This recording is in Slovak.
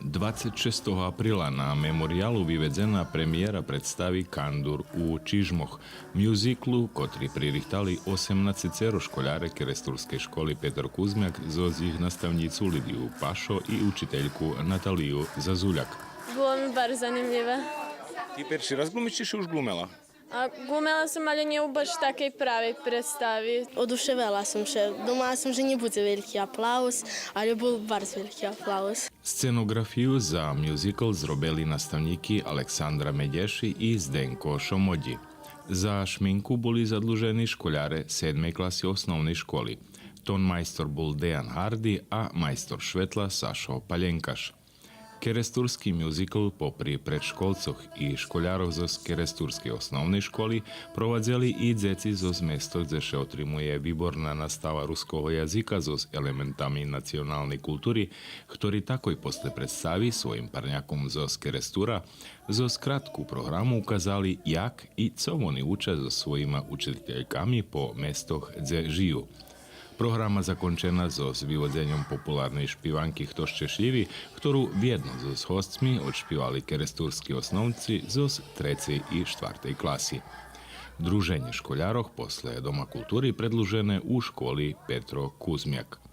26. apríla na memoriálu vyvedzená premiéra predstavy Kandur u Čižmoch, muziklu, ktorý pririchtali 18 školáre Keresturskej školy Peter Kuzmiak zo ich nastavnicu Lidiu Pašo i učiteľku Nataliju Zazuljak. Bolo mi bar zanimljivé. Ti perši raz glumiš, či si už glumela? A glumela sam, ali nie u baš takej pravej predstavi. Oduševila sam se. Думала sam, že nebude veľký aplauz, ale bol bardzo veľký aplauz. Scenografiju za musical zrobili nastavníky Aleksandra Medješi i Zdenko Šomodji. Za šminku boli zadluženi školjare 7. klasy osnovnej školi. Ton majstor bol Dejan Hardy, a majstor švetla Sašo Paljenkaš. Keresturski musical popri predškolcoch i školjaroch zo Keresturske osnovnej školy provadzeli i dzeci zo mjesto gdje se otrimuje výborná nastava ruského jazyka zo elementami nacionalnej kultúry, ktorí takoj posle predstavi svojim parnjakom zo Kerestura zo skratku programu ukazali jak i co oni učia so svojima učiteľkami po mestoch, gdje žiju. Programa zakončena so vyvodzeniem populárnej špivanky Kto šťastlivý, ktorú viedno so hostmi odšpívali keresturskí osnovci zo 3. i 4. klasy. Druženje školjaroh posle Doma kultúry predlužené u školi Petro Kuzmiak.